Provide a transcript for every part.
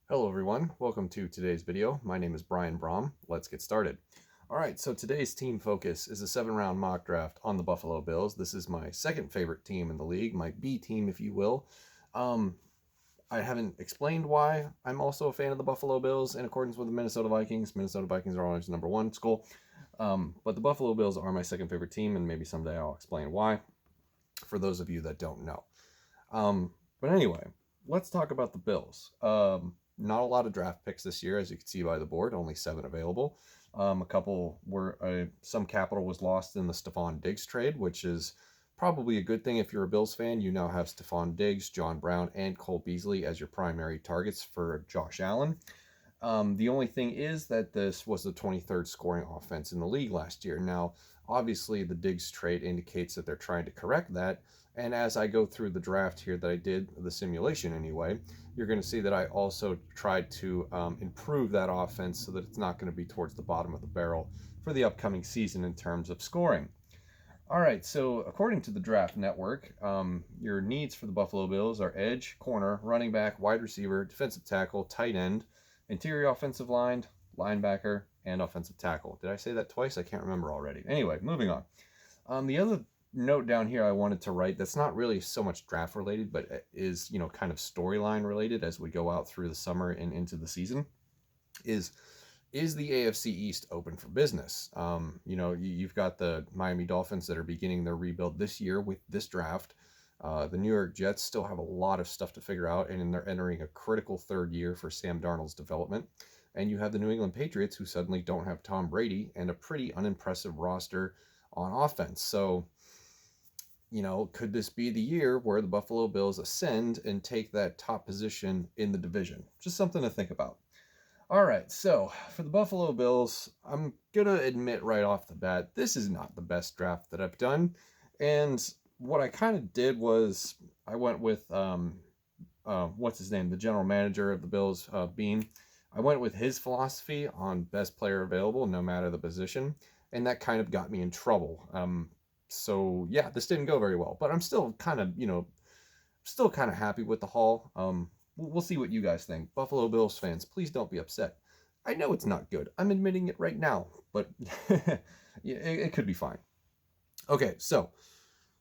Hello everyone, welcome to today's video. My name is Brian Brom. Let's get started. Alright, so today's team focus is a 7-round mock draft on the Buffalo Bills. This is my second favorite team in the league, my B team if you will. I haven't explained why I'm also a fan of the Buffalo Bills in accordance with the Minnesota Vikings. Minnesota Vikings are always number one school. But the Buffalo Bills are my second favorite team, and maybe someday I'll explain why for those of you that don't know. But anyway, let's talk about the Bills. Not a lot of draft picks this year, as you can see by the board, only 7 available. A couple were, some capital was lost in the Stefon Diggs trade, which is probably a good thing if you're a Bills fan. You now have Stefon Diggs, John Brown, and Cole Beasley as your primary targets for Josh Allen. The only thing is that this was the 23rd scoring offense in the league last year. Now, obviously, the Diggs trade indicates that they're trying to correct that. And as I go through the draft here that I did, the simulation anyway, you're going to see that I also tried to improve that offense so that it's not going to be towards the bottom of the barrel for the upcoming season in terms of scoring. All right, so according to the Draft Network, your needs for the Buffalo Bills are edge, corner, running back, wide receiver, defensive tackle, tight end, interior offensive line, linebacker, and offensive tackle. Did I say that twice? I can't remember already. Anyway, moving on. The other note down here I wanted to write that's not really so much draft related, but is, kind of storyline related as we go out through the summer and into the season is the AFC East open for business? You've got the Miami Dolphins that are beginning their rebuild this year with this draft. The New York Jets still have a lot of stuff to figure out, and they're entering a critical third year for Sam Darnold's development. And you have the New England Patriots, who suddenly don't have Tom Brady and a pretty unimpressive roster on offense. So, could this be the year where the Buffalo Bills ascend and take that top position in the division? Just something to think about. All right, so for the Buffalo Bills, I'm going to admit right off the bat, this is not the best draft that I've done. And what I kind of did was I went with, what's his name, the general manager of the Bills, Bean. I went with his philosophy on best player available, no matter the position. And that kind of got me in trouble. So yeah, this didn't go very well, but I'm still kind of, happy with the haul. We'll see what you guys think. Buffalo Bills fans, please don't be upset. I know it's not good. I'm admitting it right now, but it could be fine. Okay, so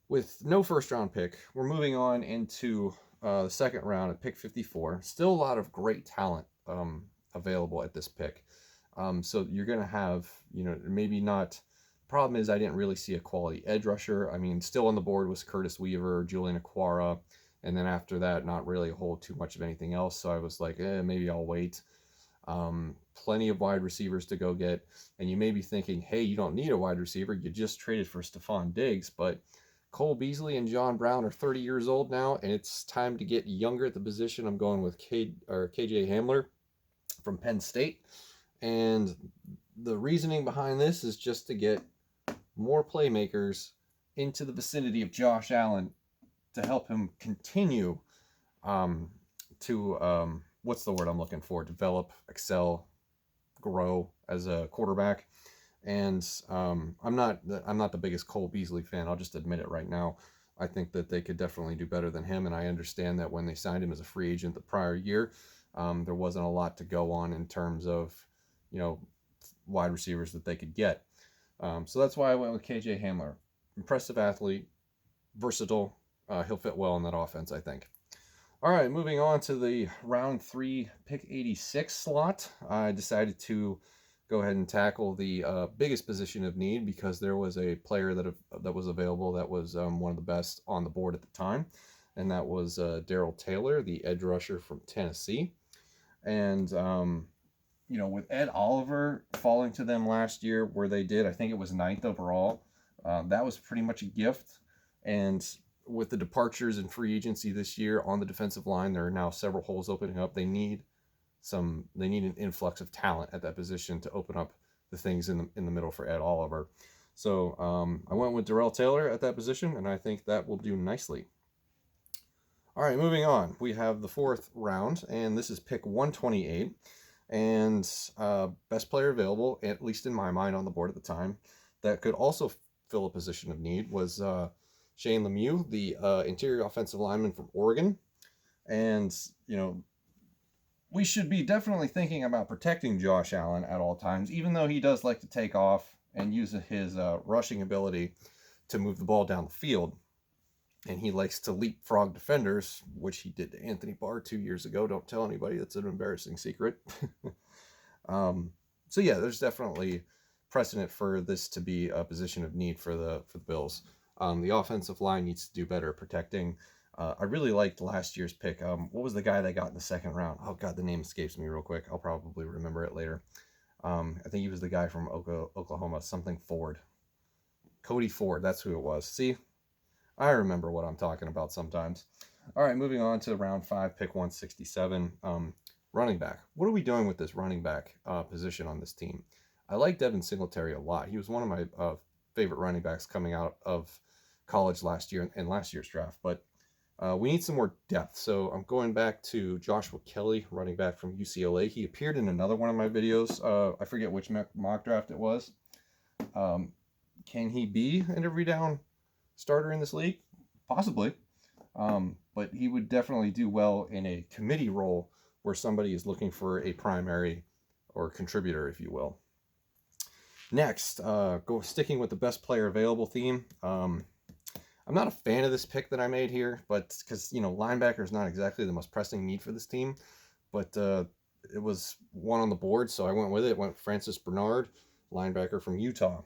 with no first round pick, we're moving on into the second round at pick 54. Still a lot of great talent available at this pick. So you're going to have, maybe not. Problem is, I didn't really see a quality edge rusher. I mean, still on the board was Curtis Weaver, Julian Aquara, and then after that, not really a whole too much of anything else. So I was like, maybe I'll wait. Plenty of wide receivers to go get. And you may be thinking, hey, you don't need a wide receiver. You just traded for Stefon Diggs. But Cole Beasley and John Brown are 30 years old now, and it's time to get younger at the position. I'm going with KJ Hamler from Penn State. And the reasoning behind this is just to get more playmakers into the vicinity of Josh Allen to help him continue to what's the word I'm looking for? Develop, excel, grow as a quarterback. And I'm not the biggest Cole Beasley fan. I'll just admit it right now. I think that they could definitely do better than him, and I understand that when they signed him as a free agent the prior year, there wasn't a lot to go on in terms of wide receivers that they could get. So that's why I went with KJ Hamler. Impressive athlete, versatile. He'll fit well in that offense, I think. All right, moving on to the round 3, pick 86 slot. I decided to go ahead and tackle the biggest position of need because there was a player that was available that was one of the best on the board at the time, and that was Darrell Taylor, the edge rusher from Tennessee. And with Ed Oliver falling to them last year where they did, I think it was 9th overall, that was pretty much a gift. And with the departures and free agency this year on the defensive line, there are now several holes opening up. They need an influx of talent at that position to open up the things in the middle for Ed Oliver. So I went with Darrell Taylor at that position, and I think that will do nicely. All right, moving on. We have the 4th round, and this is pick 128. And best player available, at least in my mind on the board at the time, that could also fill a position of need was Shane Lemieux, the interior offensive lineman from Oregon. And, we should be definitely thinking about protecting Josh Allen at all times, even though he does like to take off and use his rushing ability to move the ball down the field. And he likes to leapfrog defenders, which he did to Anthony Barr 2 years ago. Don't tell anybody. That's an embarrassing secret. So yeah, there's definitely precedent for this to be a position of need for the Bills. The offensive line needs to do better protecting. I really liked last year's pick. What was the guy they got in the second round? Oh God, the name escapes me real quick. I'll probably remember it later. I think he was the guy from Oklahoma, something Ford. Cody Ford, that's who it was. See, I remember what I'm talking about sometimes. All right, moving on to round 5, pick 167. Running back. What are we doing with this running back position on this team? I like Devin Singletary a lot. He was one of my favorite running backs coming out of college last year and last year's draft. But we need some more depth. So I'm going back to Joshua Kelly, running back from UCLA. He appeared in another one of my videos. I forget which mock draft it was. Can he be an every down starter in this league? Possibly. But he would definitely do well in a committee role where somebody is looking for a primary or contributor, if you will. Next, sticking with the best player available theme. I'm not a fan of this pick that I made here, but because, linebacker is not exactly the most pressing need for this team, but it was one on the board, so I went with it. Went Francis Bernard, linebacker from Utah.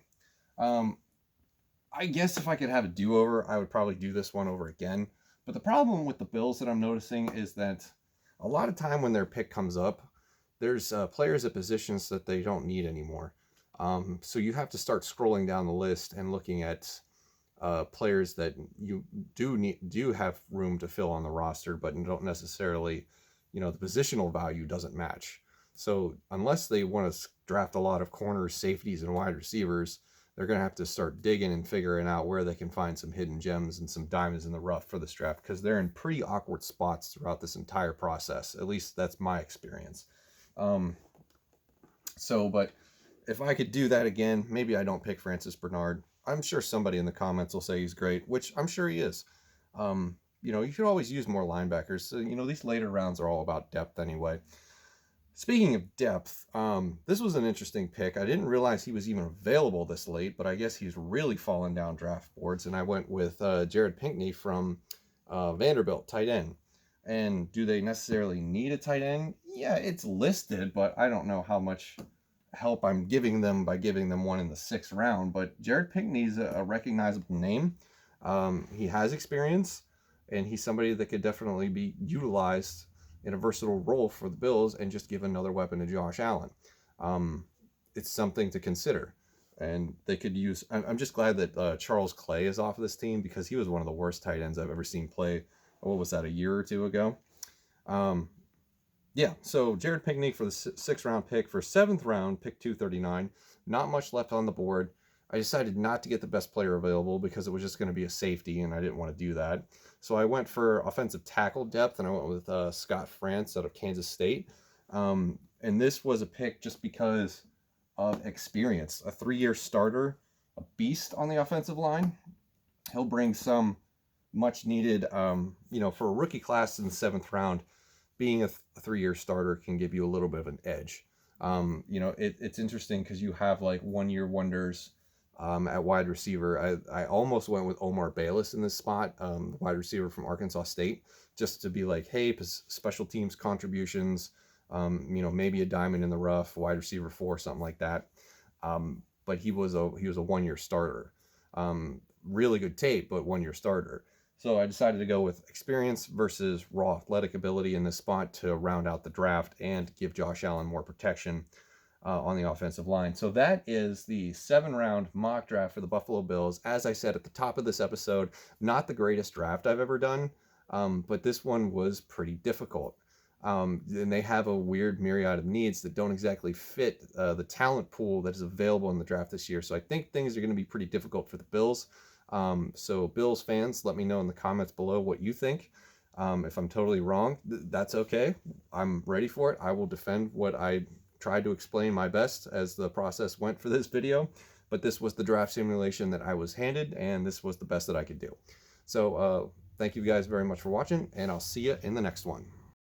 I guess if I could have a do-over, I would probably do this one over again. But the problem with the Bills that I'm noticing is that a lot of time when their pick comes up, there's players at positions that they don't need anymore. So you have to start scrolling down the list and looking at players that you do have room to fill on the roster, but don't necessarily, the positional value doesn't match. So unless they want to draft a lot of corners, safeties, and wide receivers, they're going to have to start digging and figuring out where they can find some hidden gems and some diamonds in the rough for this draft, because they're in pretty awkward spots throughout this entire process. At least that's my experience. But if I could do that again, maybe I don't pick Francis Bernard. I'm sure somebody in the comments will say he's great, which I'm sure he is. You could always use more linebackers. So, these later rounds are all about depth anyway. Speaking of depth, this was an interesting pick. I didn't realize he was even available this late, but I guess he's really fallen down draft boards, and I went with Jared Pinkney from Vanderbilt, tight end. And do they necessarily need a tight end? Yeah, it's listed, but I don't know how much help I'm giving them by giving them one in the 6th round. But Jared Pinkney's a recognizable name. He has experience, and he's somebody that could definitely be utilized in a versatile role for the Bills and just give another weapon to Josh Allen. It's something to consider. And they could use... I'm just glad that Charles Clay is off of this team, because he was one of the worst tight ends I've ever seen play. What was that, a year or two ago? So Jared Pinkney for the 6th round pick. For 7th round, pick 239. Not much left on the board. I decided not to get the best player available because it was just going to be a safety, and I didn't want to do that. So I went for offensive tackle depth, and I went with Scott France out of Kansas State. And this was a pick just because of experience. A 3-year starter, a beast on the offensive line. He'll bring some much needed, for a rookie class in the 7th round, being a 3-year starter can give you a little bit of an edge. It's interesting because you have like 1-year wonders at wide receiver. I almost went with Omar Bayless in this spot, wide receiver from Arkansas State, just to be like, hey, special teams contributions, maybe a diamond in the rough, wide receiver 4, something like that. But he was a 1-year starter. Really good tape, but 1-year starter. So I decided to go with experience versus raw athletic ability in this spot to round out the draft and give Josh Allen more protection on the offensive line. So that is the 7-round mock draft for the Buffalo Bills. As I said at the top of this episode, not the greatest draft I've ever done, but this one was pretty difficult. And they have a weird myriad of needs that don't exactly fit the talent pool that is available in the draft this year. So I think things are going to be pretty difficult for the Bills. So Bills fans, let me know in the comments below what you think. If I'm totally wrong, that's okay. I'm ready for it. I will defend what I tried to explain my best as the process went for this video. But this was the draft simulation that I was handed, and this was the best that I could do. So thank you guys very much for watching, and I'll see you in the next one.